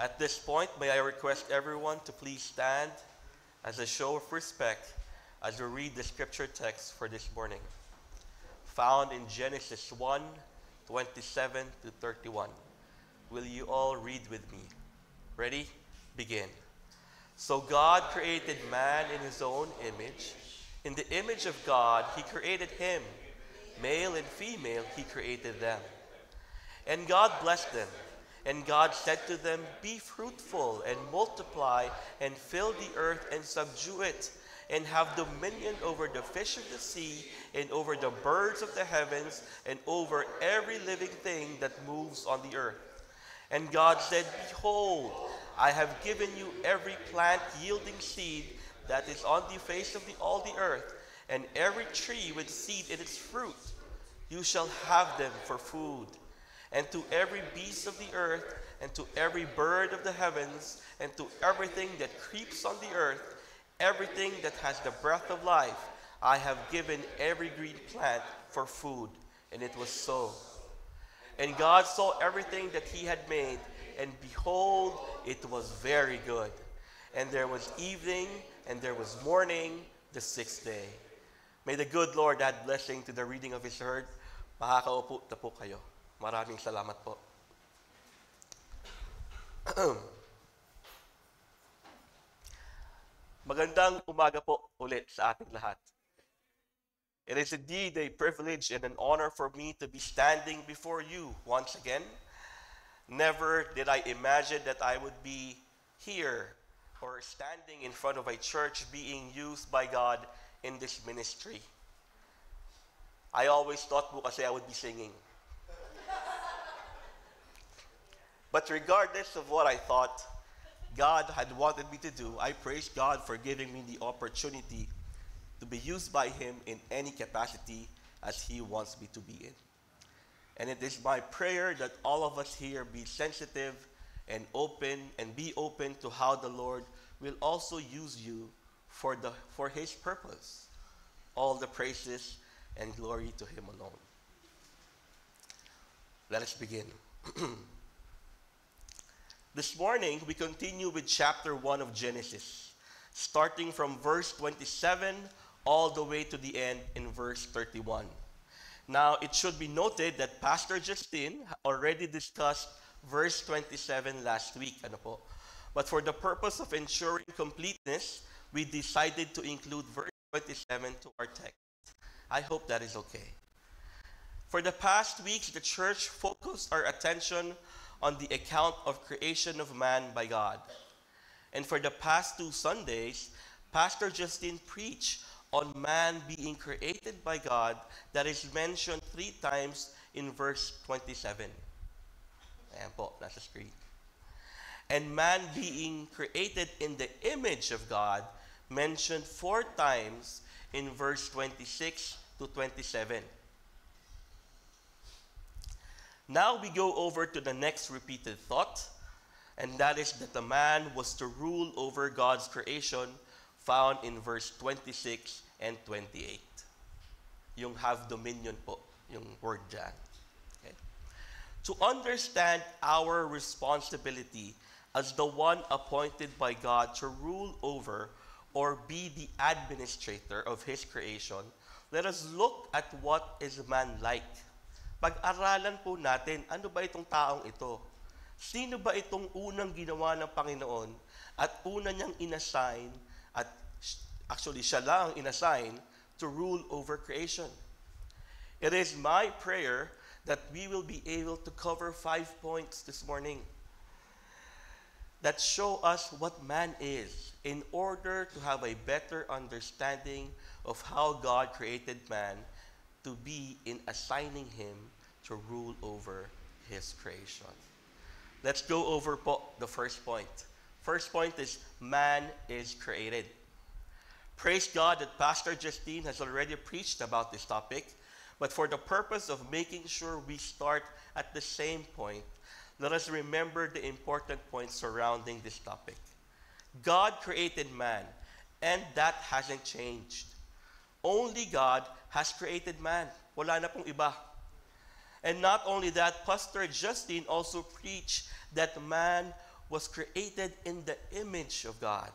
At this point, may I request everyone to please stand as a show of respect as we read the scripture text for this morning, found in Genesis 1:27 to 31. Will you all read with me? Ready? Begin. So God created man in his own image. In the image of God, he created him. Male and female, he created them. And God blessed them. And God said to them, be fruitful and multiply and fill the earth and subdue it, and have dominion over the fish of the sea and over the birds of the heavens and over every living thing that moves on the earth. And God said, behold, I have given you every plant yielding seed that is on the face of all the earth, and every tree with seed in its fruit. You shall have them for food. And to every beast of the earth, and to every bird of the heavens, and to everything that creeps on the earth, everything that has the breath of life, I have given every green plant for food. And it was so. And God saw everything that he had made, and behold, it was very good. And there was evening, and there was morning, the sixth day. May the good Lord add blessing to the reading of his word. Makakaupo na po kayo. Maraming salamat po. Magandang umaga po ulit sa ating lahat. It is indeed a privilege and an honor for me to be standing before you once again. Never did I imagine that I would be here or standing in front of a church being used by God in this ministry. I always thought po kasi I would be singing. But regardless of what I thought God had wanted me to do, I praise God for giving me the opportunity to be used by him in any capacity as he wants me to be in. And it is my prayer that all of us here be sensitive and be open to how the Lord will also use you for his purpose. All the praises and glory to him alone. Let us begin. This morning, we continue with chapter 1 of Genesis, starting from verse 27 all the way to the end in verse 31. Now, it should be noted that Pastor Justin already discussed verse 27 last week. But for the purpose of ensuring completeness, we decided to include verse 27 to our text. I hope that is okay. For the past weeks, the church focused our attention on the account of creation of man by God. And for the past 2 Sundays, Pastor Justin preached on man being created by God that is mentioned 3 times in verse 27. Ayan po, nasa screen. And man being created in the image of God mentioned 4 times in verse 26 to 27. Now we go over to the next repeated thought, and that is that the man was to rule over God's creation, found in verse 26 and 28. Yung have dominion po, yung word dyan. Okay. To understand our responsibility as the one appointed by God to rule over or be the administrator of his creation, let us look at what is man like. Pag-aralan po natin, ano ba itong taong ito? Sino ba itong unang ginawa ng Panginoon at una niyang inassign, at actually siya lang inassign to rule over creation? It is my prayer that we will be able to cover 5 points this morning that show us what man is in order to have a better understanding of how God created man to be in assigning him to rule over his creation. Let's go over the first point. First point is man is created. Praise God that Pastor Justine has already preached about this topic, but for the purpose of making sure we start at the same point, let us remember the important points surrounding this topic. God created man, and that hasn't changed. Only God has created man. Wala na pong iba. And not only that, Pastor Justin also preached that man was created in the image of God.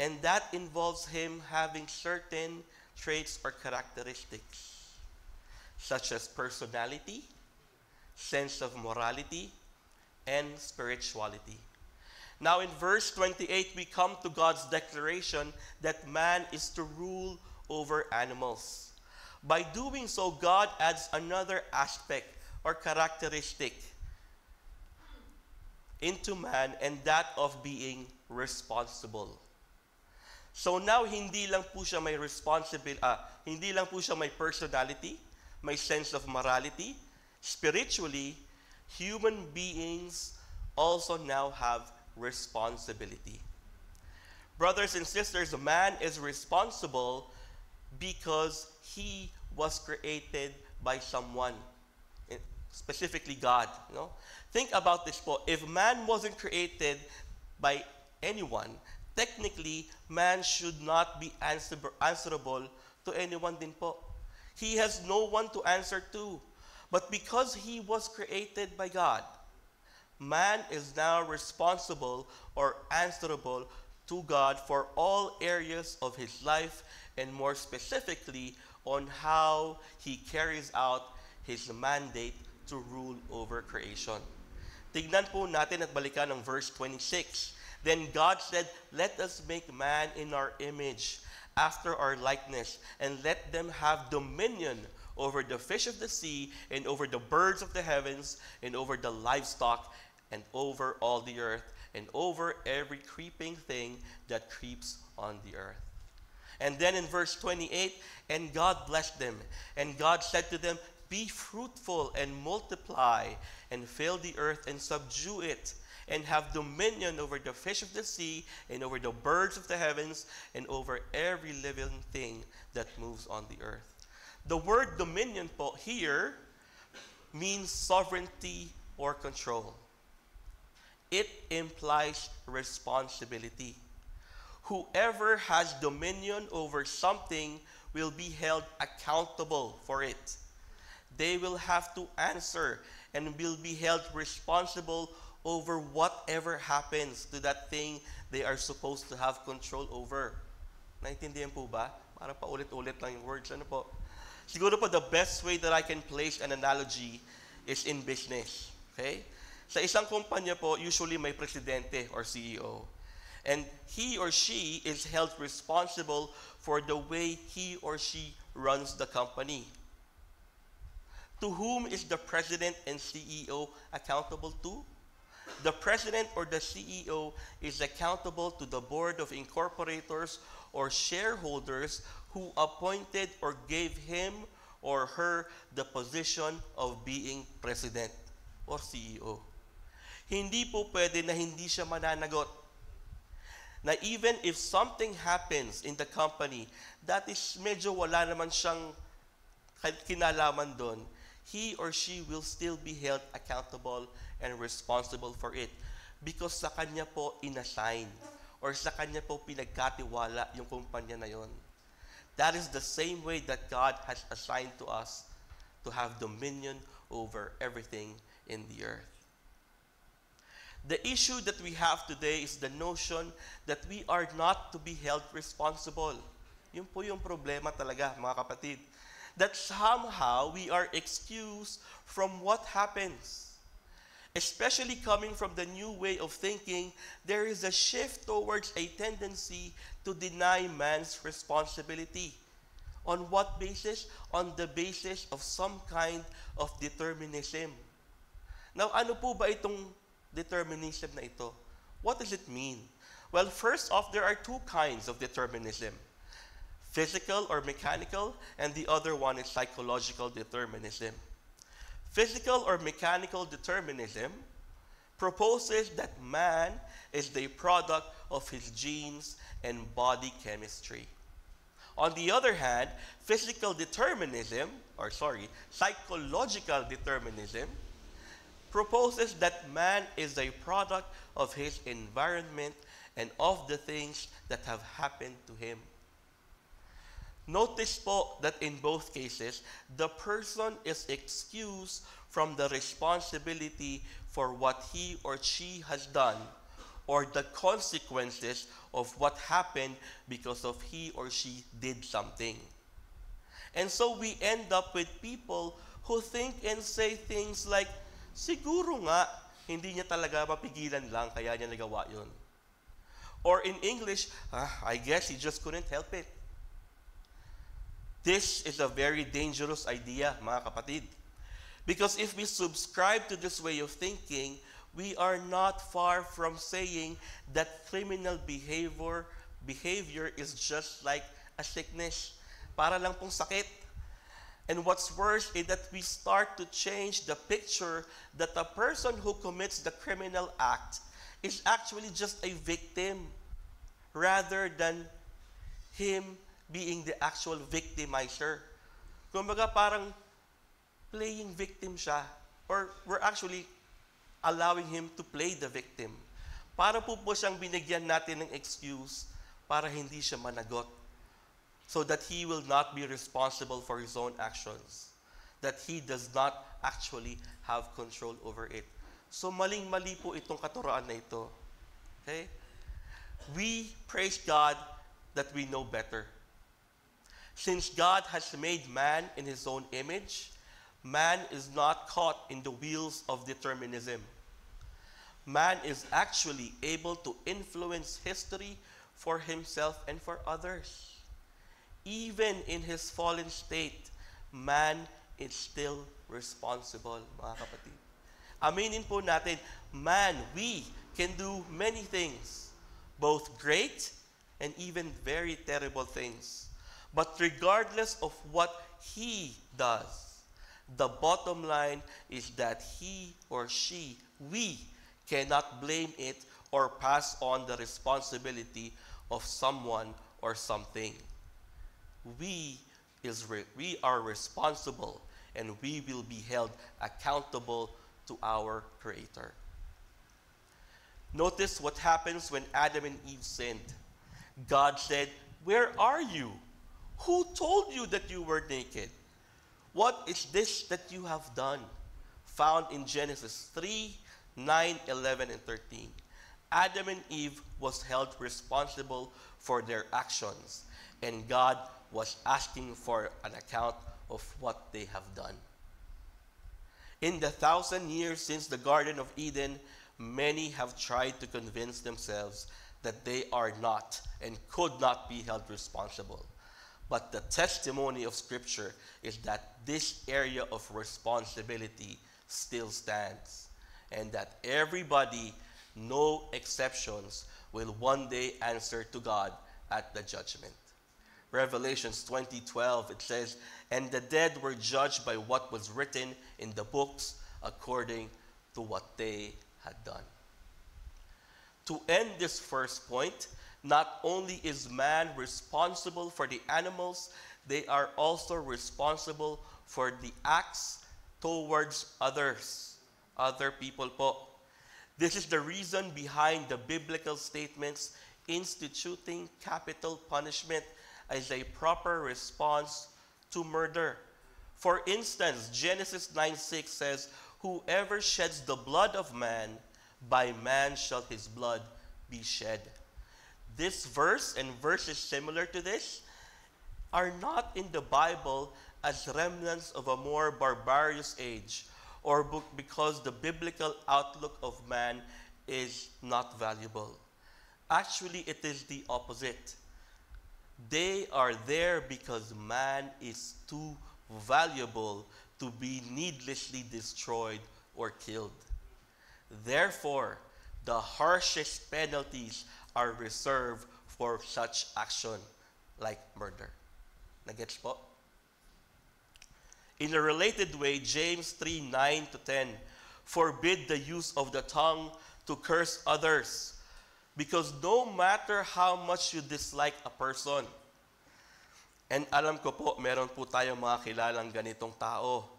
And that involves him having certain traits or characteristics, such as personality, sense of morality, and spirituality. Now in verse 28, we come to God's declaration that man is to rule over animals. By doing so, God adds another aspect or characteristic into man, and that of being responsible. So now hindi lang po siya may hindi lang po siya may personality, may sense of morality. Spiritually, human beings also now have responsibility. Brothers and sisters, man is responsible because he was created by someone, specifically God. You know? Think about this po. If man wasn't created by anyone, technically, man should not be answerable to anyone din po. He has no one to answer to. But because he was created by God, man is now responsible or answerable to God for all areas of his life, and more specifically on how he carries out his mandate to rule over creation. Tignan po natin at balikan ang verse 26. Then God said, "Let us make man in our image, after our likeness, and let them have dominion over the fish of the sea, and over the birds of the heavens, and over the livestock, and over all the earth, and over every creeping thing that creeps on the earth." And then in verse 28, and God blessed them, and God said to them, "Be fruitful and multiply, and fill the earth and subdue it, and have dominion over the fish of the sea, and over the birds of the heavens, and over every living thing that moves on the earth." The word dominion po here means sovereignty or control. It implies responsibility. Whoever has dominion over something will be held accountable for it. They will have to answer and will be held responsible over whatever happens to that thing they are supposed to have control over. Naintindihan po ba? Para pa ulit-ulit lang yung words. Ano po? Siguro po the best way that I can place an analogy is in business. Okay? Sa isang kumpanya po, usually may presidente or CEO. And he or she is held responsible for the way he or she runs the company. To whom is the president and CEO accountable to? The president or the CEO is accountable to the board of incorporators or shareholders who appointed or gave him or her the position of being president or CEO. Hindi po pwede na hindi siya mananagot. Na even if something happens in the company that is medyo wala naman siyang kinalaman doon, he or she will still be held accountable and responsible for it because sa kanya po inassign or sa kanya po pinagkatiwala yung kumpanya na yon. That is the same way that God has assigned to us to have dominion over everything in the earth. The issue that we have today is the notion that we are not to be held responsible. Yun po yung problema talaga, mga kapatid. That somehow we are excused from what happens. Especially coming from the new way of thinking, there is a shift towards a tendency to deny man's responsibility. On what basis? On the basis of some kind of determinism. Now, ano po ba itong determinism na ito? What does it mean? Well, first off, there are two kinds of determinism. Physical or mechanical, and the other one is psychological determinism. Physical or mechanical determinism proposes that man is the product of his genes and body chemistry. On the other hand, psychological determinism proposes that man is a product of his environment and of the things that have happened to him. Notice po that in both cases, the person is excused from the responsibility for what he or she has done or the consequences of what happened because of he or she did something. And so we end up with people who think and say things like, siguro nga, hindi niya talaga mapigilan lang, kaya niya nagawa yun. Or in English, I guess he just couldn't help it. This is a very dangerous idea, mga kapatid. Because if we subscribe to this way of thinking, we are not far from saying that criminal behavior is just like a sickness. Para lang pong sakit. And what's worse is that we start to change the picture that the person who commits the criminal act is actually just a victim rather than him being the actual victimizer. Kumbaga parang playing victim siya, or we're actually allowing him to play the victim. Para po siyang binigyan natin ng excuse para hindi siya managot. So that he will not be responsible for his own actions. That he does not actually have control over it. So maling-mali po itong katuroan na ito. Okay? We praise God that we know better. Since God has made man in his own image, man is not caught in the wheels of determinism. Man is actually able to influence history for himself and for others. Even in his fallen state, man is still responsible, mga kapatid. Aminin po natin, man, we can do many things, both great and even very terrible things. But regardless of what he does, the bottom line is that he or she, we, cannot blame it or pass on the responsibility of someone or something. We are responsible, and we will be held accountable to our Creator. Notice what happens when Adam and Eve sinned. God said, "Where are you? Who told you that you were naked? What is this that you have done?" Found in Genesis 3, 9, 11, and 13. Adam and Eve was held responsible for their actions, and God was asking for an account of what they have done. In the 1,000 years since the Garden of Eden, many have tried to convince themselves that they are not and could not be held responsible. But the testimony of Scripture is that this area of responsibility still stands, and that everybody, no exceptions, will one day answer to God at the judgment. Revelations 20:12, it says, "And the dead were judged by what was written in the books according to what they had done." To end this first point, not only is man responsible for the animals, they are also responsible for the acts towards others, other people po. This is the reason behind the biblical statements instituting capital punishment as a proper response to murder. For instance, Genesis 9:6 says, "Whoever sheds the blood of man, by man shall his blood be shed." This verse and verses similar to this are not in the Bible as remnants of a more barbarous age, or because the biblical outlook of man is not valuable. Actually, it is the opposite. They are there because man is too valuable to be needlessly destroyed or killed. Therefore, the harshest penalties are reserved for such action like murder. Nagets po? In a related way, James 3:9-10 forbid the use of the tongue to curse others, because no matter how much you dislike a person, and alam ko po, meron po tayong mga kilalang ganitong tao,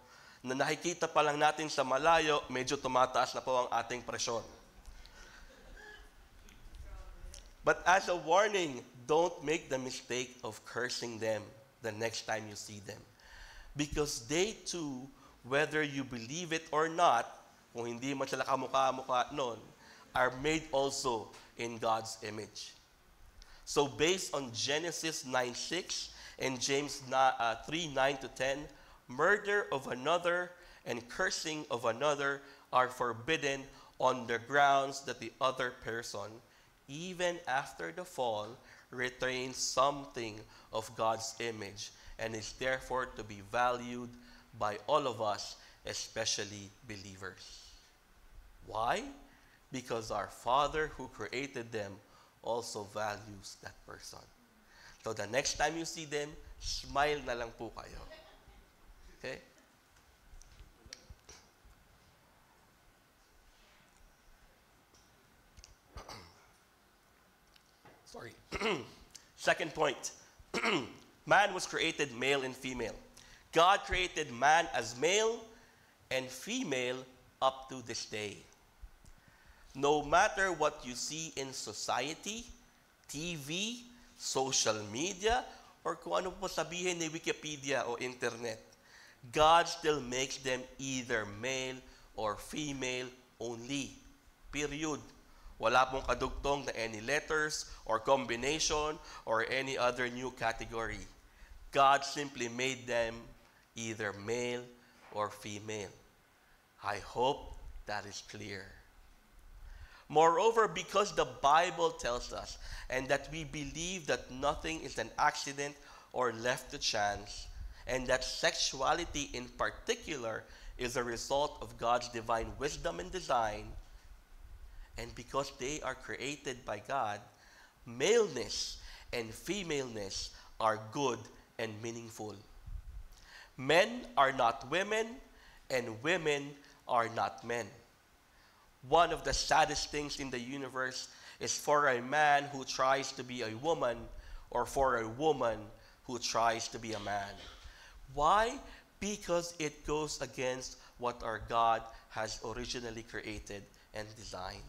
na nakikita pa lang natin sa malayo, medyo tumataas na po ang ating presyon. But as a warning, don't make the mistake of cursing them the next time you see them. Because they too, whether you believe it or not, kung hindi man sila kamukha-mukha noon, are made also in God's image. So based on Genesis 9:6 and James 3:9 to 10, murder of another and cursing of another are forbidden on the grounds that the other person, even after the fall, retains something of God's image and is therefore to be valued by all of us, especially believers. Why? Because our Father who created them also values that person. So the next time you see them, smile na lang po kayo. Okay? Sorry. Second point. Man was created male and female. God created man as male and female up to this day. No matter what you see in society, TV, social media, or kung ano po sabihin ni Wikipedia o internet, God still makes them either male or female only. Period. Wala pong kadugtong na any letters or combination or any other new category. God simply made them either male or female. I hope that is clear. Moreover, because the Bible tells us and that we believe that nothing is an accident or left to chance, and that sexuality in particular is a result of God's divine wisdom and design, and because they are created by God, maleness and femaleness are good and meaningful. Men are not women, and women are not men. One of the saddest things in the universe is for a man who tries to be a woman or for a woman who tries to be a man. Why? Because it goes against what our God has originally created and designed.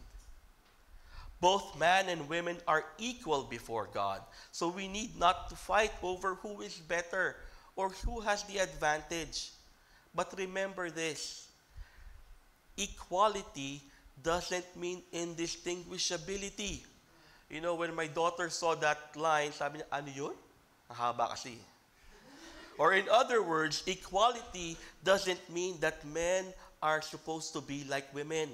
Both man and women are equal before God, so we need not to fight over who is better or who has the advantage. But remember this, equality doesn't mean indistinguishability. You know, when my daughter saw that line, sabi niya, ano yun? Ang haba kasi. Or in other words, equality doesn't mean that men are supposed to be like women.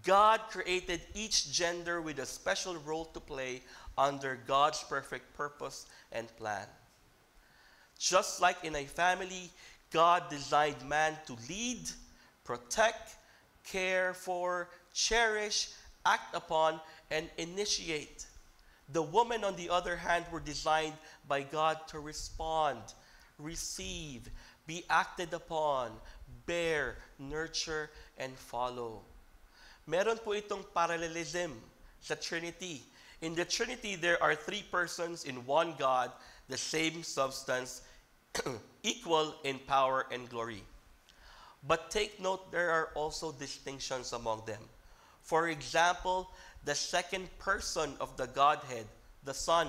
God created each gender with a special role to play under God's perfect purpose and plan. Just like in a family, God designed man to lead, protect, care for, cherish, act upon, and initiate. The women, on the other hand, were designed by God to respond, receive, be acted upon, bear, nurture, and follow. Meron po itong parallelism sa Trinity. In the Trinity, there are three persons in one God, the same substance, equal in power and glory. But take note, there are also distinctions among them. For example, the second person of the Godhead, the Son,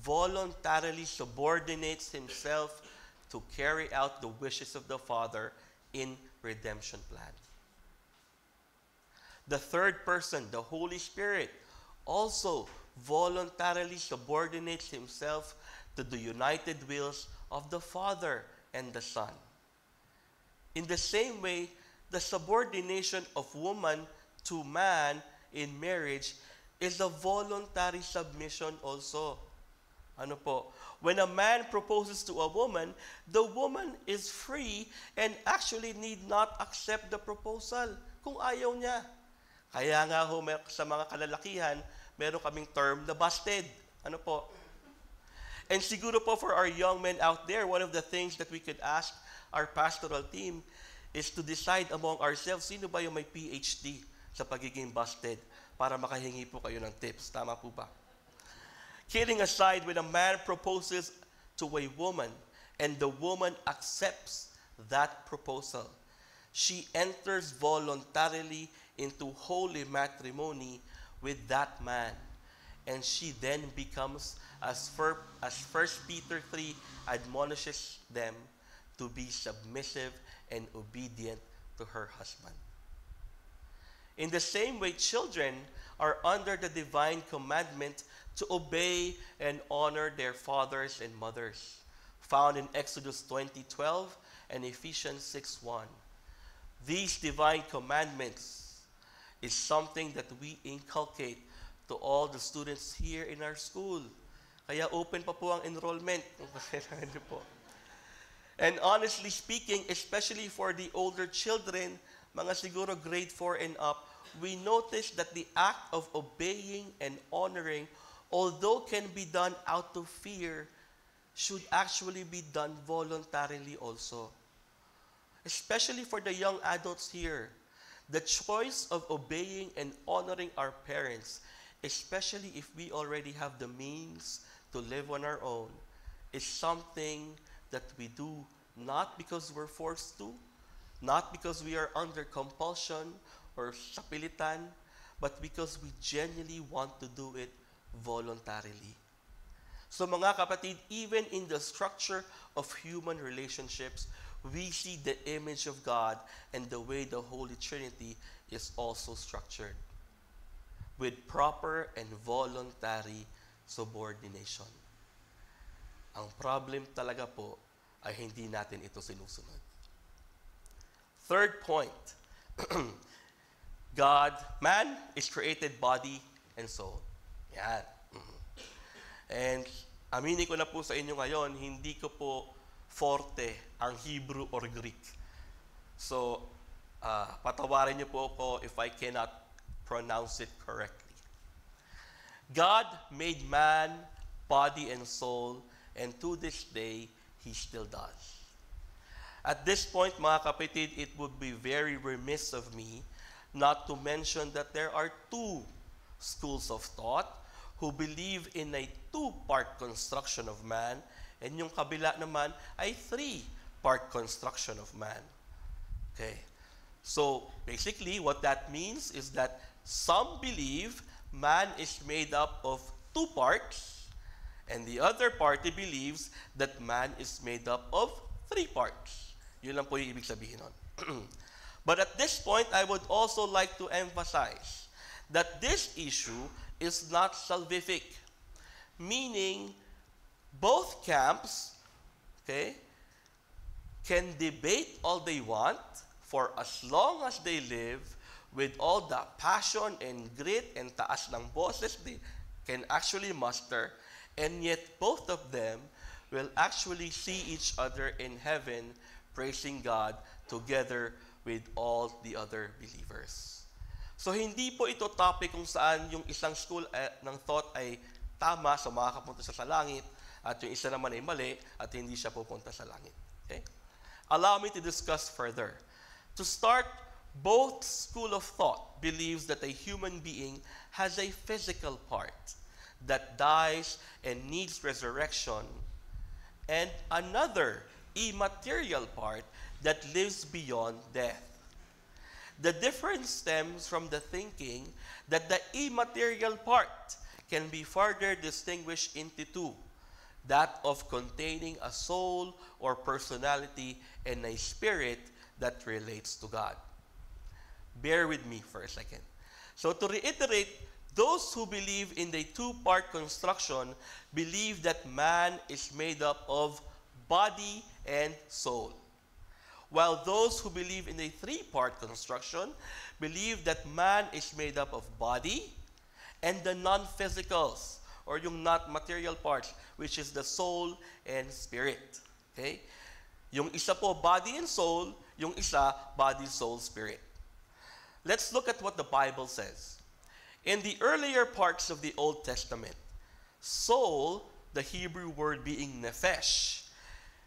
voluntarily subordinates himself to carry out the wishes of the Father in redemption plan. The third person, the Holy Spirit, also voluntarily subordinates himself to the united wills of the Father and the Son. In the same way, the subordination of woman to man in marriage is a voluntary submission also. Ano po? When a man proposes to a woman, the woman is free and actually need not accept the proposal kung ayaw niya. Kaya nga ho, sa mga kalalakihan, meron kaming term na busted. Ano po? And siguro po for our young men out there, one of the things that we could ask our pastoral team is to decide among ourselves, sino ba yung may PhD sa pagiging busted para makahingi po kayo ng tips. Tama po ba? Kidding aside, when a man proposes to a woman and the woman accepts that proposal, she enters voluntarily into holy matrimony with that man. And she then becomes, as 1 Peter 3 admonishes them, to be submissive and obedient to her husband. In the same way, children are under the divine commandment to obey and honor their fathers and mothers, found in Exodus 20:12 and Ephesians 6:1. These divine commandments is something that we inculcate to all the students here in our school. Kaya open pa po ang enrollment. And honestly speaking, especially for the older children, mga siguro grade 4 and up, we notice that the act of obeying and honoring, although can be done out of fear, should actually be done voluntarily also. Especially for the young adults here, the choice of obeying and honoring our parents, especially if we already have the means to live on our own, is something that we do not because we're forced to, not because we are under compulsion or sapilitan, but because we genuinely want to do it voluntarily. So mga kapatid, even in the structure of human relationships, we see the image of God and the way the Holy Trinity is also structured, with proper and voluntary subordination. Ang problem talaga po ay hindi natin ito sinusunod. Third point, man is created body and soul. Yan. And aminin ko na po sa inyo ngayon, hindi ko po forte ang Hebrew or Greek. So, patawarin niyo po ako if I cannot pronounce it correctly. God made man, body, and soul, and to this day, He still does. At this point, mga kapatid, it would be very remiss of me not to mention that there are two schools of thought who believe in a two-part construction of man, and yung kabila naman ay three-part construction of man. Okay. So, basically, what that means is that some believe man is made up of two parts, and the other party believes that man is made up of three parts. Yun lang po yung ibig sabihin nun. But at this point, I would also like to emphasize that this issue is not salvific, meaning both camps, okay, can debate all they want for as long as they live with all the passion and grit and taas ng boses they can actually muster, and yet both of them will actually see each other in heaven praising God together with all the other believers. So hindi po ito topic kung saan yung isang school ng thought ay tama, so makakapunta siya sa langit, at yung isa naman ay mali at hindi siya pupunta sa langit. Okay? Allow me to discuss further. To start, both school of thought believes that a human being has a physical part that dies and needs resurrection, and another immaterial part that lives beyond death. The difference stems from the thinking that the immaterial part can be further distinguished into two, that of containing a soul or personality and a spirit that relates to God. Bear with me for a second. So to reiterate, those who believe in the two-part construction believe that man is made up of body and soul, while those who believe in a three-part construction believe that man is made up of body and the non-physicals, or yung not material parts, which is the soul and spirit. Okay? Yung isa po, body and soul, yung isa, body, soul, spirit. Let's look at what the Bible says. In the earlier parts of the Old Testament, soul, the Hebrew word being nephesh,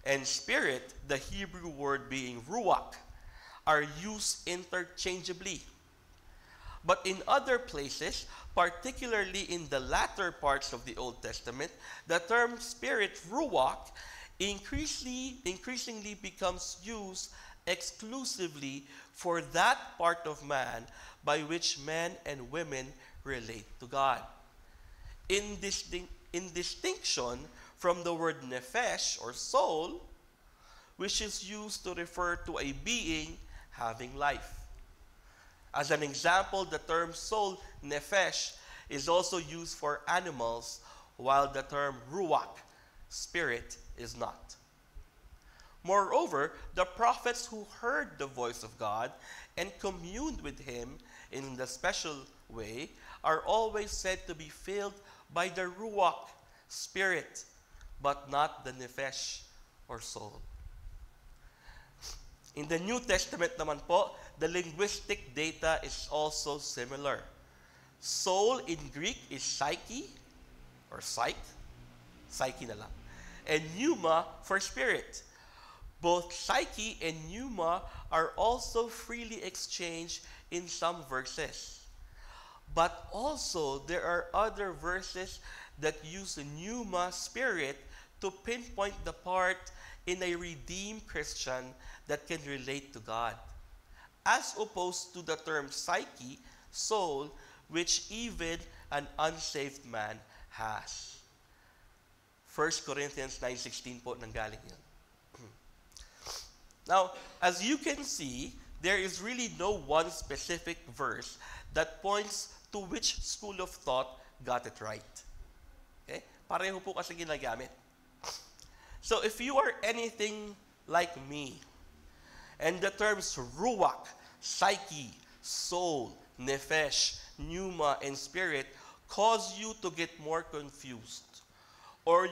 and spirit, the Hebrew word being ruach, are used interchangeably. But in other places, particularly in the latter parts of the Old Testament, the term spirit, ruach, increasingly becomes used exclusively for that part of man by which men and women relate to God. In distinction from the word nephesh or soul, which is used to refer to a being having life. As an example, the term soul, nephesh, is also used for animals, while the term ruach, spirit, is not. Moreover, the prophets who heard the voice of God and communed with him in the special way are always said to be filled by the ruach, spirit, but not the nephesh, or soul. In the New Testament naman po, the linguistic data is also similar. Soul in Greek is psyche, or psyche na lang, and pneuma for spirit. Both psyche and pneuma are also freely exchanged in some verses. But also, there are other verses that use pneuma, spirit, to pinpoint the part in a redeemed Christian that can relate to God, as opposed to the term psyche, soul, which even an unsaved man has. 1 Corinthians 9:16 po nanggaling yun. Now, as you can see, there is really no one specific verse that points to which school of thought got it right. Okay? Pareho po kasi ginagamit. So if you are anything like me, and the terms ruach, psyche, soul, nephesh, pneuma, and spirit cause you to get more confused, or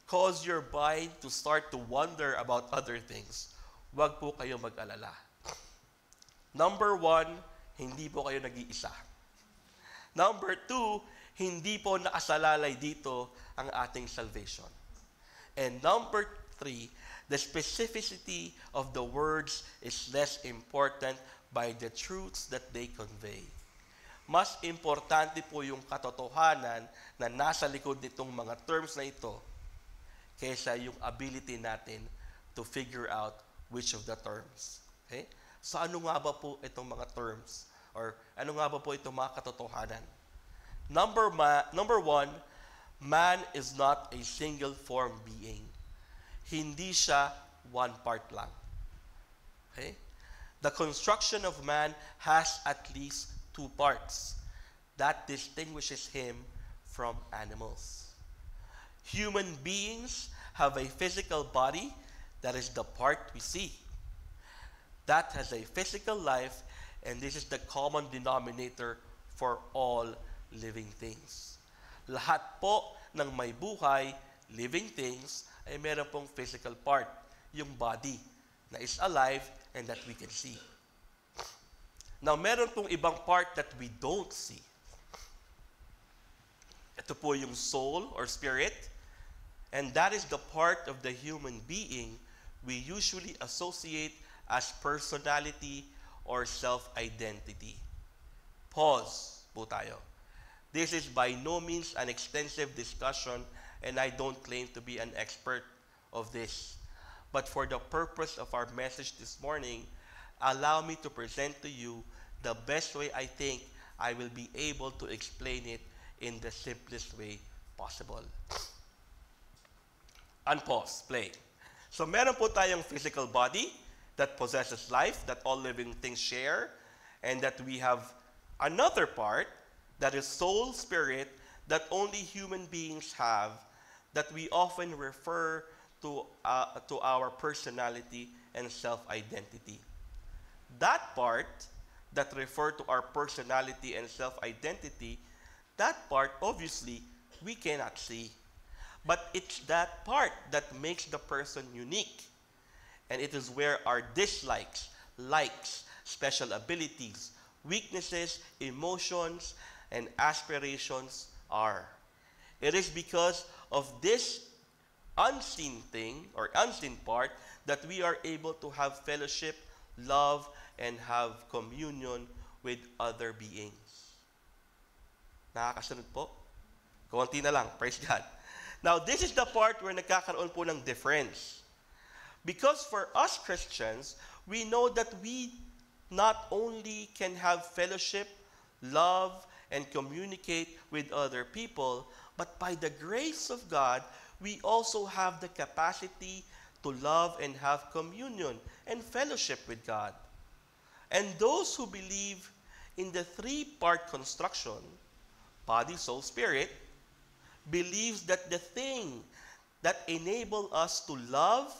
cause your mind to start to wonder about other things, wag po kayo mag-alala. Number 1, hindi po kayo nag-iisa. Number 2, hindi po nakasalalay dito ang ating salvation. And number 3, the specificity of the words is less important by the truths that they convey. Mas importante po yung katotohanan na nasa likod nitong mga terms na ito kaysa yung ability natin to figure out which of the terms. Okay? So ano nga ba po itong mga terms? Or ano nga ba po itong mga katotohanan? Number 1, man is not a single form being. Hindi siya one part lang. Okay? The construction of man has at least 2 parts. That distinguishes him from animals. Human beings have a physical body, that is the part we see. That has a physical life, and this is the common denominator for all living things. Lahat po ng may buhay, living things, ay meron pong physical part, yung body, na is alive and that we can see. Now, meron pong ibang part that we don't see. Ito po yung soul or spirit, and that is the part of the human being we usually associate as personality or self-identity. Pause po tayo. This is by no means an extensive discussion, and I don't claim to be an expert of this. But for the purpose of our message this morning, allow me to present to you the best way I think I will be able to explain it in the simplest way possible. Unpause, play. So meron po tayong physical body that possesses life, that all living things share, and that we have another part that is soul, spirit, that only human beings have, that we often refer to our personality and self-identity. That part that refer to our personality and self-identity, that part obviously we cannot see. But it's that part that makes the person unique. And it is where our dislikes, likes, special abilities, weaknesses, emotions, and aspirations are. It is because of this unseen thing or unseen part that we are able to have fellowship, love, and have communion with other beings. Nakakasunod po? Kaunti na lang, praise God. Now, this is the part where nagkakaroon po ng difference. Because for us Christians, we know that we not only can have fellowship, love, and communicate with other people, but by the grace of God, we also have the capacity to love and have communion and fellowship with God. And those who believe in the three-part construction, body, soul, spirit, believes that the thing that enable us to love,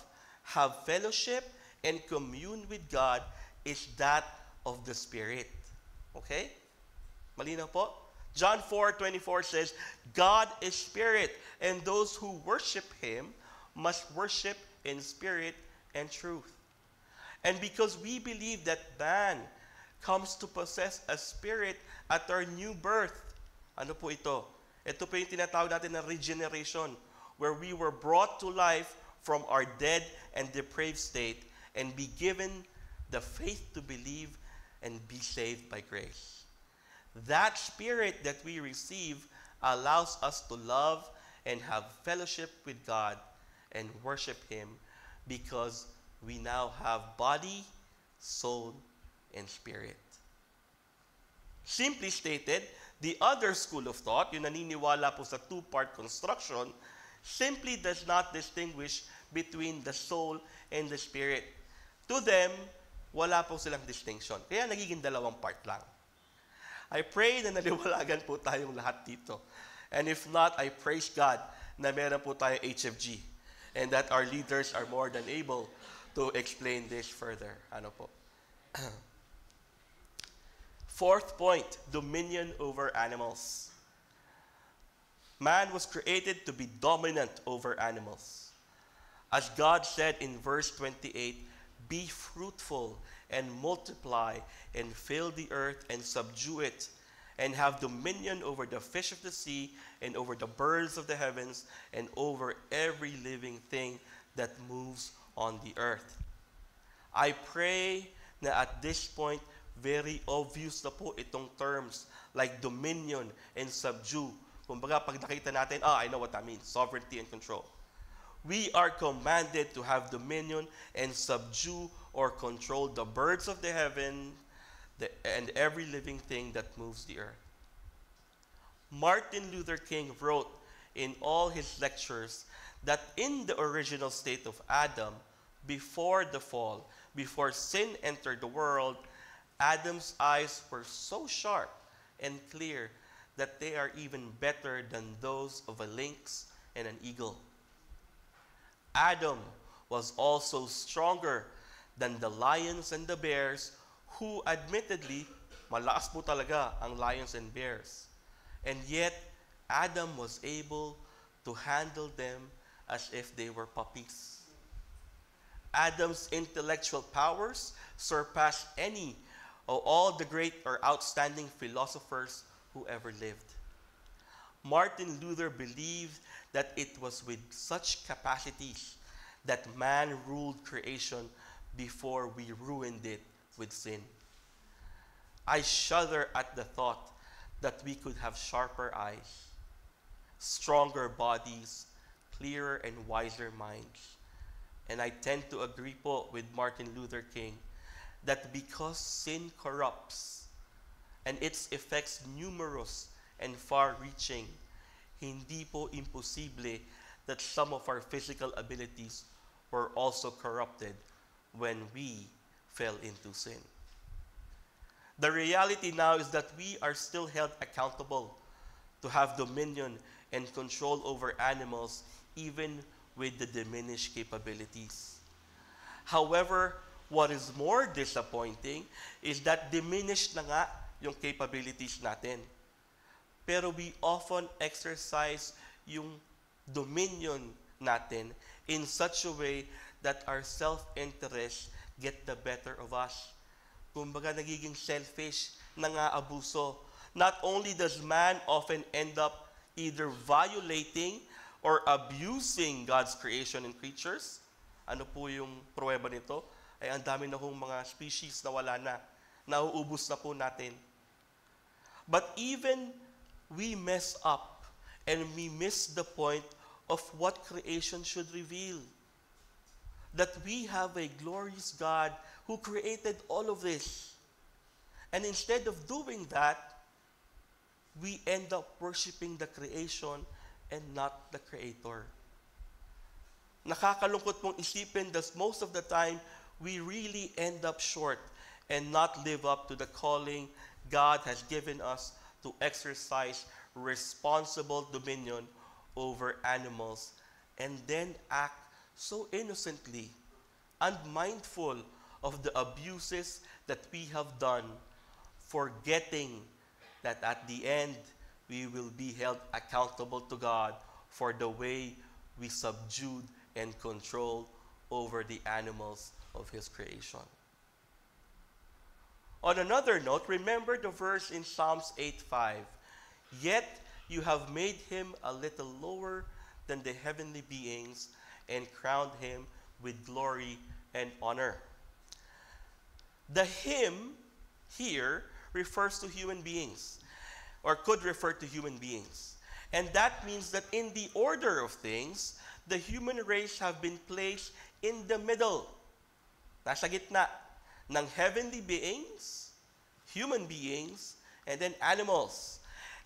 have fellowship, and commune with God is that of the Spirit. Okay? Malinaw po? John 4:24 says, God is spirit, and those who worship Him must worship in spirit and truth. And because we believe that man comes to possess a spirit at our new birth, ano po ito? Ito po yung tinatawag natin na regeneration, where we were brought to life from our dead and depraved state and be given the faith to believe and be saved by grace. That spirit that we receive allows us to love and have fellowship with God and worship Him because we now have body, soul, and spirit. Simply stated, the other school of thought, yung naniniwala po sa two-part construction, simply does not distinguish between the soul and the spirit. To them, wala po silang distinction. Kaya nagiging dalawang part lang. I pray na naliwalagan po tayong lahat dito. And if not, I praise God na meron po tayong HFG and that our leaders are more than able to explain this further. Ano po? Fourth point, dominion over animals. Man was created to be dominant over animals. As God said in verse 28, be fruitful and multiply and fill the earth and subdue it and have dominion over the fish of the sea and over the birds of the heavens and over every living thing that moves on the earth. I pray na at this point, very obvious na po itong terms like dominion and subdue. Kumbaga, pag nakita natin, I know what that means, sovereignty and control. We are commanded to have dominion and subdue or control the birds of the heaven and every living thing that moves the earth. Martin Luther King wrote in all his lectures that in the original state of Adam, before the fall, before sin entered the world, Adam's eyes were so sharp and clear that they are even better than those of a lynx and an eagle. Adam was also stronger than the lions and the bears, who admittedly, malakas po talaga ang lions and bears. And yet, Adam was able to handle them as if they were puppies. Adam's intellectual powers surpassed any of all the great or outstanding philosophers who ever lived. Martin Luther believed that it was with such capacities that man ruled creation before we ruined it with sin. I shudder at the thought that we could have sharper eyes, stronger bodies, clearer and wiser minds. And I tend to agree po with Martin Luther King that because sin corrupts and its effects numerous and far-reaching, hindi po imposible that some of our physical abilities were also corrupted when we fell into sin. The reality now is that we are still held accountable to have dominion and control over animals, even with the diminished capabilities. However, what is more disappointing is that diminished na nga yung capabilities natin. Pero we often exercise yung dominion natin in such a way that our self-interest get the better of us. Kumbaga, nagiging selfish, nang-aabuso. Not only does man often end up either violating or abusing God's creation and creatures, ano po yung pruweba nito? Ay ang dami na hong mga species na wala na, nauubos na po natin. But even we mess up and we miss the point of what creation should reveal. That we have a glorious God who created all of this. And instead of doing that, we end up worshiping the creation and not the Creator. Nakakalungkot pong isipin that most of the time, we really end up short and not live up to the calling God has given us to exercise responsible dominion over animals, and then act so innocently, unmindful of the abuses that we have done, forgetting that at the end we will be held accountable to God for the way we subdued and controlled over the animals of His creation. On another note, remember the verse in Psalms 8:5. Yet you have made him a little lower than the heavenly beings and crowned him with glory and honor. The him here refers to human beings, or could refer to human beings. And that means that in the order of things, the human race have been placed in the middle. Nasa gitna ng heavenly beings, human beings, and then animals.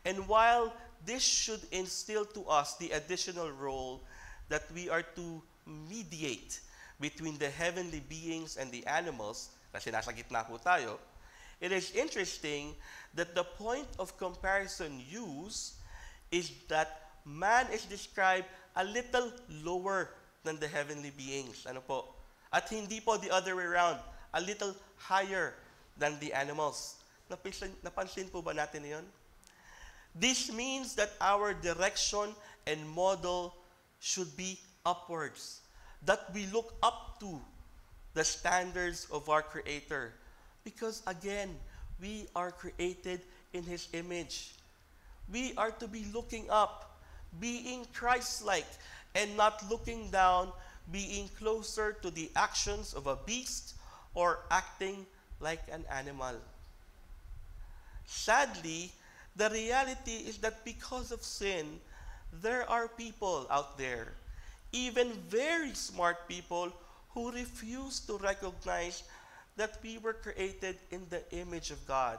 And while this should instill to us the additional role that we are to mediate between the heavenly beings and the animals, kasi nasa gitna po tayo, it is interesting that the point of comparison used is that man is described a little lower than the heavenly beings. Ano po? At hindi po the other way around, a little higher than the animals. Napansin po ba natin yun? This means that our direction and model should be upwards, that we look up to the standards of our Creator. Because again, we are created in His image. We are to be looking up, being Christ-like, and not looking down, being closer to the actions of a beast or acting like an animal. Sadly, the reality is that because of sin, there are people out there, even very smart people, who refuse to recognize that we were created in the image of God.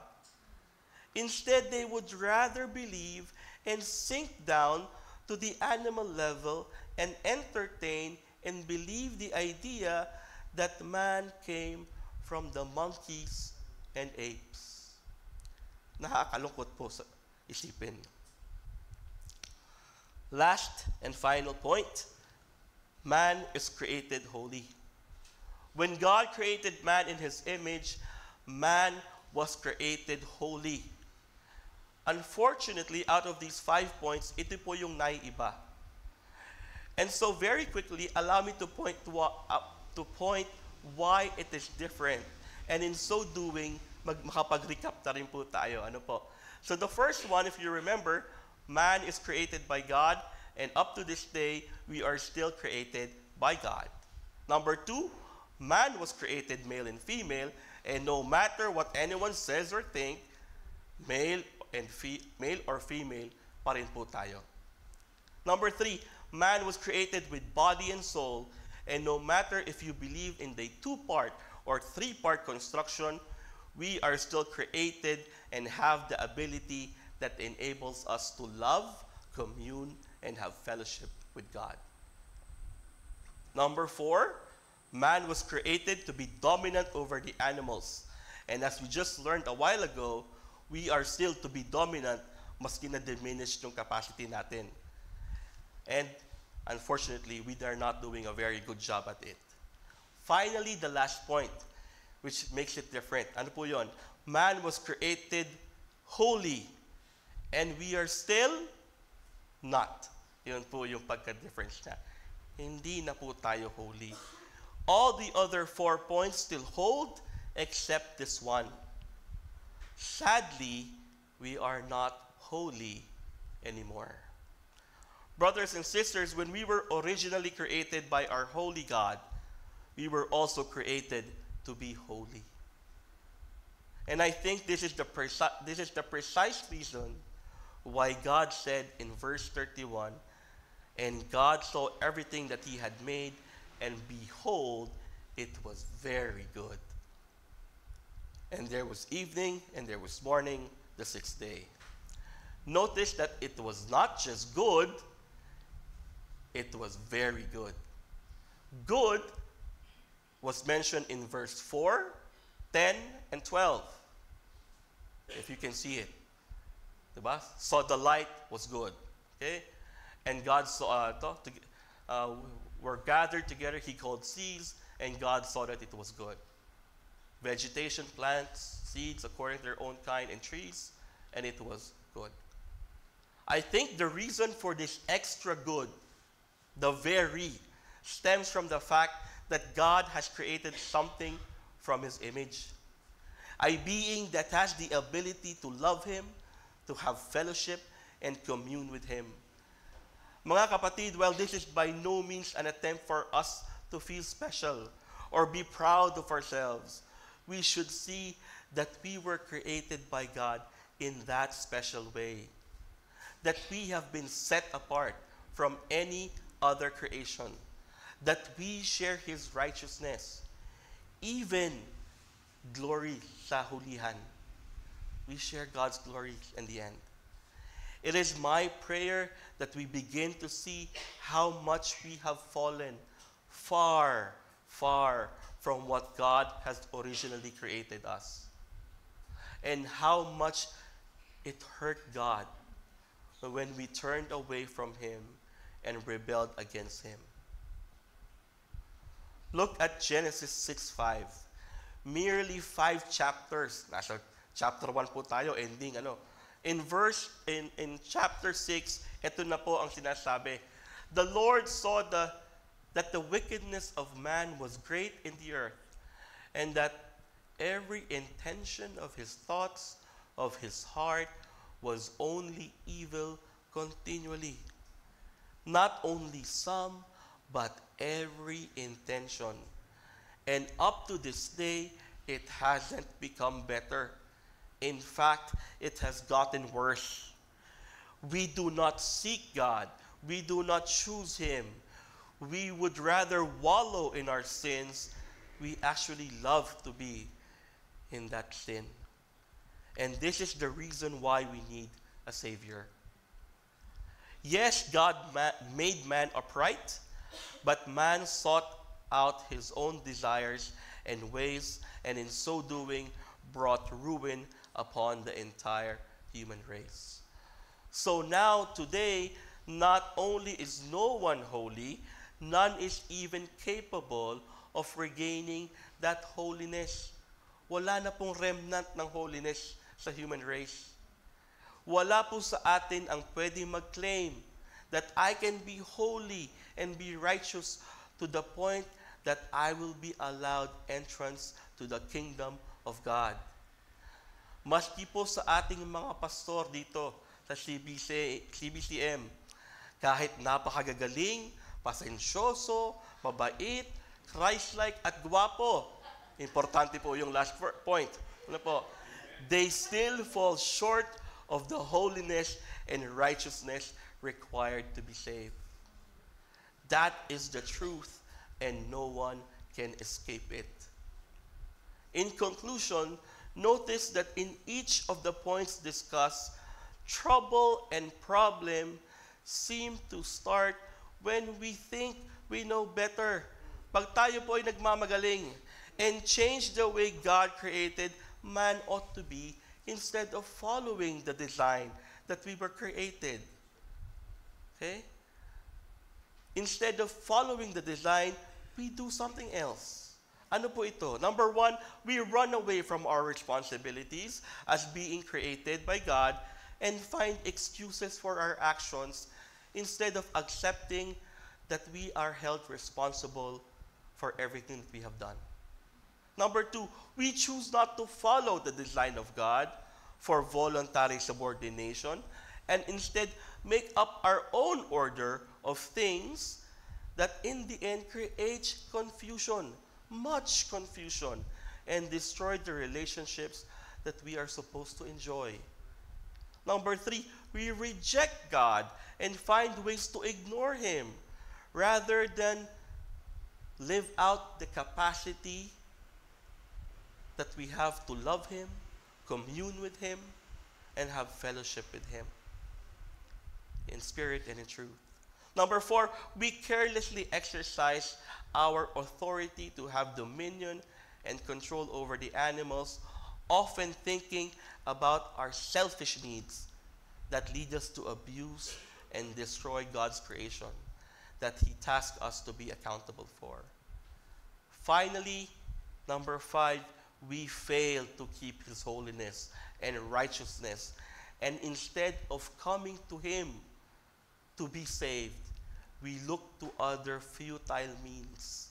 Instead, they would rather believe and sink down to the animal level and entertain and believe the idea that man came from the monkeys and apes. Nakakalungkot po sa isipin. Last and final point, man is created holy. When God created man in His image, man was created holy. Unfortunately, out of these 5 points, ito po yung naiiba. And so very quickly, allow me to point why it is different. And in so doing, makapag-recap na rin po tayo. Ano po? So the first one, if you remember, man is created by God, and up to this day, we are still created by God. Number 2, man was created male and female, and no matter what anyone says or think, male or female pa rin po tayo. Number 3, man was created with body and soul, and no matter if you believe in the 2-part or 3-part construction, we are still created and have the ability that enables us to love, commune, and have fellowship with God. Number 4, man was created to be dominant over the animals. And as we just learned a while ago, we are still to be dominant maski na-diminish yung capacity natin. And unfortunately, we are not doing a very good job at it. Finally, the last point, which makes it different. Ano po yun? Man was created holy, and we are still not. Yun po yung pagka-difference niya. Hindi na po tayo holy. All the other 4 points still hold, except this one. Sadly, we are not holy anymore. Brothers and sisters, when we were originally created by our holy God, we were also created to be holy. And I think this is the precise reason why God said in verse 31, and God saw everything that He had made, and behold, it was very good. And there was evening, and there was morning, the 6th day. Notice that it was not just good, it was very good. Good was mentioned in verse 4, 10 and 12. If you can see it. Diba? So the light was good. Okay? And God saw, were gathered together, he called seeds, and God saw that it was good. Vegetation, plants, seeds according to their own kind, and trees, and it was good. I think the reason for this extra good, the very, stems from the fact that God has created something from his image. A being that has the ability to love him, to have fellowship, and commune with him. Mga kapatid, while this is by no means an attempt for us to feel special or be proud of ourselves, we should see that we were created by God in that special way. That we have been set apart from any other creation. That we share his righteousness. Even glory sa hulihan. We share God's glory in the end. It is my prayer that we begin to see how much we have fallen far, far from what God has originally created us. And how much it hurt God when we turned away from him and rebelled against him. Look at Genesis 6:5. Merely 5 chapters. Nasa chapter 1 po tayo, ending In chapter 6, ito na po ang sinasabi. The Lord saw that the wickedness of man was great in the earth, and that every intention of his thoughts, of his heart, was only evil continually. Not only some, but every intention. And up to this day, it hasn't become better. In fact, it has gotten worse. We do not seek God. We do not choose him. We would rather wallow in our sins. We actually love to be in that sin. And this is the reason why we need a Savior. Yes, God made man upright, but man sought out his own desires and ways, and in so doing brought ruin upon the entire human race. So now, today, not only is no one holy, none is even capable of regaining that holiness. Wala na pong remnant ng holiness sa human race. Wala po sa atin ang pwedeng mag-claim that I can be holy and be righteous to the point that I will be allowed entrance to the kingdom of God. Maski po sa ating mga pastor dito sa CBCM, kahit napakagagaling, pasensyoso, mabait, Christ-like at gwapo, importante po yung last point, they still fall short of the holiness and righteousness required to be saved. That is the truth, and no one can escape it. In conclusion, notice that in each of the points discussed, trouble and problem seem to start when we think we know better. Pag tayo po ay nagmamagaling and change the way God created man ought to be instead of following the design that we were created. Okay? Instead of following the design, we do something else. Ano po ito? Number 1, we run away from our responsibilities as being created by God and find excuses for our actions instead of accepting that we are held responsible for everything that we have done. Number 2, we choose not to follow the design of God for voluntary subordination and instead make up our own order of things that in the end creates confusion, much confusion, and destroy the relationships that we are supposed to enjoy. Number 3, we reject God and find ways to ignore him rather than live out the capacity that we have to love him, commune with him, and have fellowship with him in spirit and in truth. Number 4, we carelessly exercise our authority to have dominion and control over the animals, often thinking about our selfish needs that lead us to abuse and destroy God's creation that He tasked us to be accountable for. Finally, number 5, we fail to keep His holiness and righteousness, and instead of coming to Him to be saved, we look to other futile means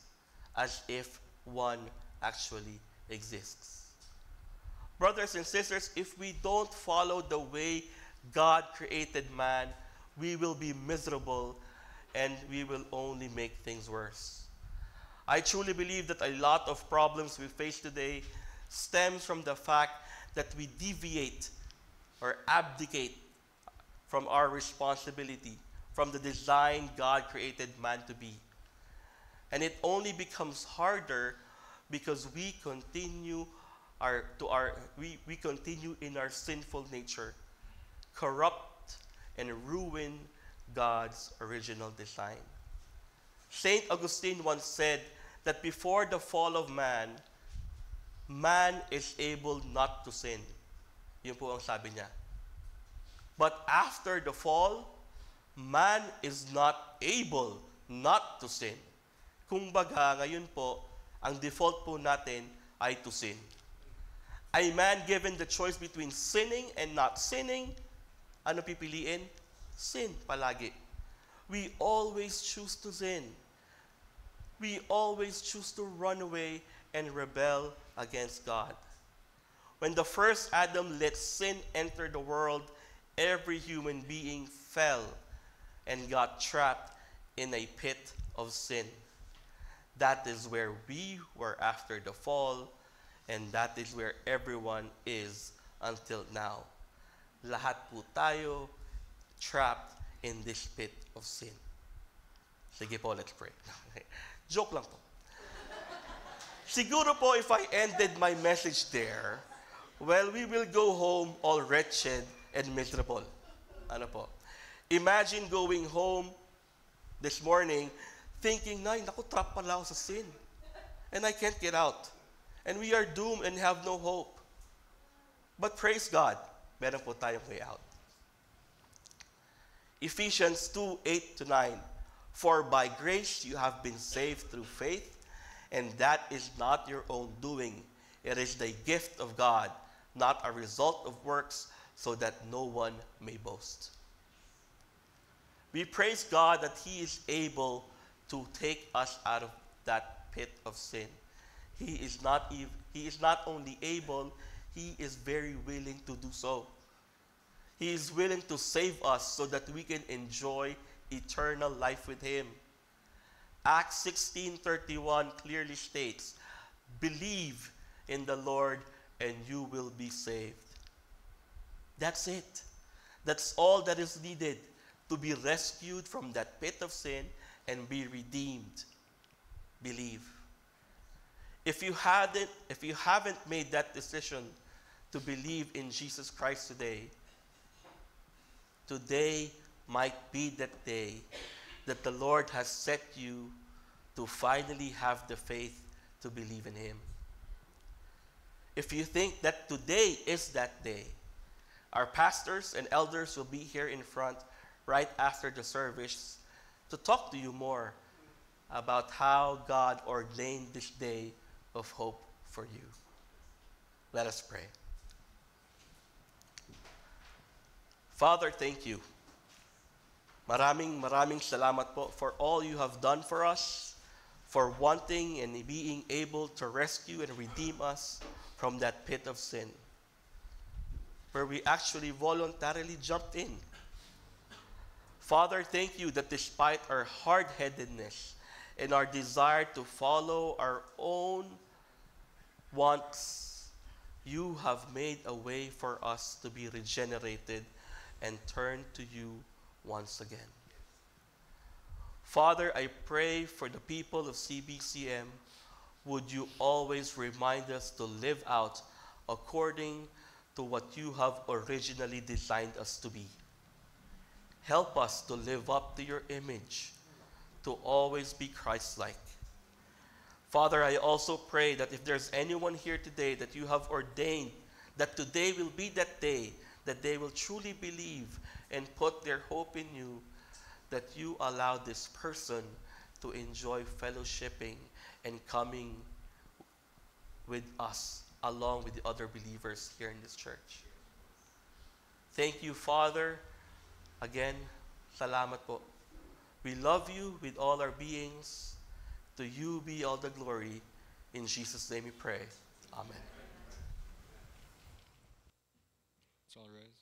as if one actually exists. Brothers and sisters, if we don't follow the way God created man, we will be miserable and we will only make things worse. I truly believe that a lot of problems we face today stems from the fact that we deviate or abdicate from our responsibility, from the design God created man to be. And it only becomes harder because we continue in our sinful nature, corrupt and ruin God's original design. Saint Augustine once said that before the fall of man, man is able not to sin. Yun po ang sabi niya. But after the fall, man is not able not to sin. Kumbaga, ngayon po, ang default po natin ay to sin. A man given the choice between sinning and not sinning, ano pipiliin? Sin palagi. We always choose to sin. We always choose to run away and rebel against God. When the first Adam let sin enter the world, every human being fell and got trapped in a pit of sin. That is where we were after the fall, and that is where everyone is until now. Lahat po tayo trapped in this pit of sin. Sige po, let's pray. Joke lang po. Siguro po if I ended my message there, well, we will go home all wretched and miserable. Ano po? Imagine going home this morning thinking, Nay, naku, trap pala ako sa sin. And I can't get out. And we are doomed and have no hope. But praise God, meron po tayong way out. Ephesians 2:8-9. For by grace you have been saved through faith, and that is not your own doing. It is the gift of God, not a result of works, so that no one may boast. We praise God that He is able to take us out of that pit of sin. He is not only able, He is very willing to do so. He is willing to save us so that we can enjoy eternal life with Him. Acts 16:31 clearly states, believe in the Lord and you will be saved. That's it. That's all that is needed to be rescued from that pit of sin and be redeemed. Believe. If you haven't made that decision to believe in Jesus Christ today might be that day that the Lord has set you to finally have the faith to believe in Him. If you think that today is that day, our pastors and elders will be here in front right after the service to talk to you more about how God ordained this day of hope for you. Let us pray. Father, thank you. Maraming salamat po for all you have done for us, for wanting and being able to rescue and redeem us from that pit of sin, where we actually voluntarily jumped in. Father, thank you that despite our hard-headedness and our desire to follow our own wants, you have made a way for us to be regenerated and turn to you once again. Father, I pray for the people of CBCM, would you always remind us to live out according to what you have originally designed us to be. Help us to live up to your image, to always be Christ-like. Father, I also pray that if there's anyone here today that you have ordained, that today will be that day that they will truly believe and put their hope in you, that you allow this person to enjoy fellowshipping and coming with us along with the other believers here in this church. Thank you, Father. Again, salamat po. We love you with all our beings. To you be all the glory. In Jesus' name we pray. Amen. Let's all rise.